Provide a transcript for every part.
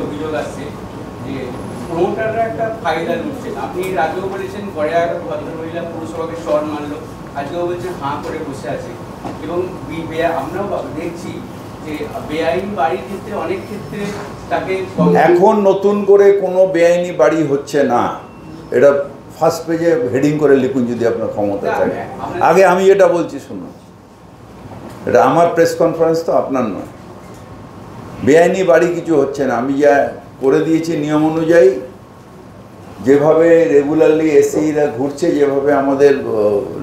অভিযোগ আসছে যে প্রমোটাররা একটা ফায়দা লুটছেন। আপনি এর আগেও বলেছেন গড়িয়া ভদ্রমহিলা পুরসভাকে শহর মানলো, আজকেও বলছেন হাঁ করে বসে আছে। এবং আমরাও দেখছি যে বেআইনি বাড়ির ক্ষেত্রে অনেক ক্ষেত্রে তাকে এখন নতুন করে কোনো বেআইনি বাড়ি হচ্ছে না, এটা ফার্স্ট পেজে হেডিং করে লিখুন যদি আপনার ক্ষমতা থাকে। আগে আমি যেটা বলছি শুনুন, এটা আমার প্রেস কনফারেন্স, তো আপনার নয়। বেআইনি বাড়ি কিছু হচ্ছে না। আমি যা করে দিয়েছি নিয়ম অনুযায়ী, যেভাবে রেগুলারলি এসিরা ঘুরছে, যেভাবে আমাদের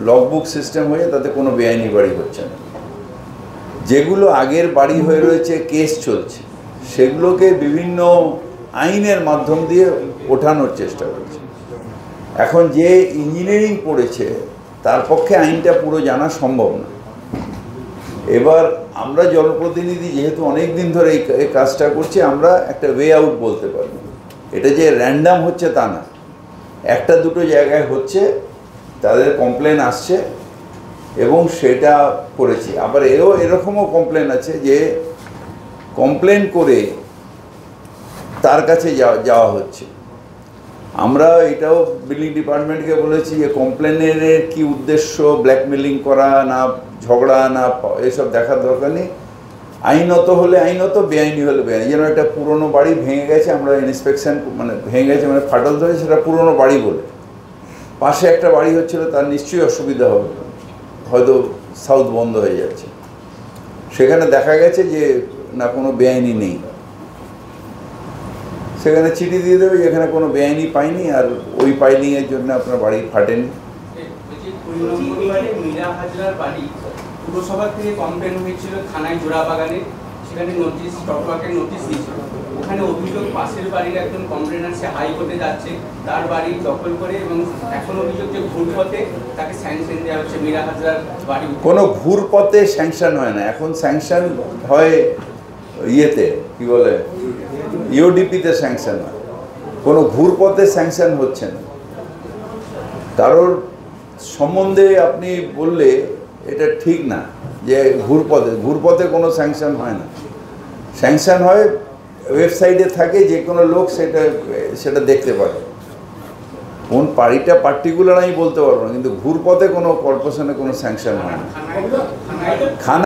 লগবুক সিস্টেম হয়ে, তাতে কোনো বেআইনি বাড়ি হচ্ছে না। যেগুলো আগের বাড়ি হয়ে রয়েছে, কেস চলছে, সেগুলোকে বিভিন্ন আইনের মাধ্যম দিয়ে ওঠানোর চেষ্টা করছে। এখন যে ইঞ্জিনিয়ারিং পড়েছে তার পক্ষে আইনটা পুরো জানা সম্ভব না। এবার আমরা জনপ্রতিনিধি যেহেতু অনেক দিন ধরে এই কাজটা করছি, আমরা একটা ওয়ে আউট বলতে পারবো। এটা যে র্যান্ডাম হচ্ছে তা না, একটা দুটো জায়গায় হচ্ছে, তাদের কমপ্লেন আসছে এবং সেটা করেছি। আবার এরকমও কমপ্লেন আছে যে কমপ্লেন করে তার কাছে যাওয়া হচ্ছে। আমরা এটাও বিল্ডিং ডিপার্টমেন্টকে বলেছি যে কমপ্লেনের কি উদ্দেশ্য, ব্ল্যাকমেলিং করা না ঝগড়া না, এসব দেখার দরকার নেই। আইনত হলে আইনত, বেআইনি হলে বেআইনি। যেন একটা পুরনো বাড়ি ভেঙে গেছে, আমরা ইন্সপেকশন মানে ভেঙে গেছে মানে ফাটল ধরে, সেটা পুরনো বাড়ি বলে। পাশে একটা বাড়ি হচ্ছিল, তার নিশ্চয়ই অসুবিধা হবে, হয়তো সাউথ বন্ধ হয়ে যাচ্ছে, সেখানে দেখা গেছে যে না কোনো বেআইনি নেই, সেখানে চিঠি দিয়ে দেবে যেখানে কোনো বেআইনি পাইনি, আর ওই পাইনিংয়ের জন্য আপনার বাড়ি ফাটেনি। মীরা হাজরার বাড়ি পুরসভা থেকে কমপ্লেন হয়েছিল থানায় জোড়াবাগানে, সেখানে নোটিশ, টকটকের নোটিশ দিয়েছিল। ওখানে অভিযোগ পাশের বাড়ির একজন কমপ্লেনার, সে হাইকোর্টে যাচ্ছে, তার বাড়ি দখল করে, এবং এখন অভিযোগ যে ঘুরপথে তাকে স্যাংশন দেওয়া হচ্ছে মীরা হাজরার বাড়ি। কোনো ঘুরপথে স্যাংশন হয় না, এখন স্যাংশন হয় ইয়েতে, কি বলে, ইউডিপিতে স্যাংশন হয়। কোনো ঘুরপথে স্যাংশন হচ্ছে না। কারোর সম্বন্ধে আপনি বললে এটা ঠিক না যে ঘুরপথে কোনো স্যাংশন হয় না। স্যাংশন হয় ওয়েবসাইটে থাকে, যে কোনো লোক সেটা দেখতে পারে। কোন বাড়িটা পার্টিকুলার আমি বলতে পারবো না, কিন্তু ঘুরপথে কোনো কর্পোরেশনে কোনো স্যাংশন হয় না।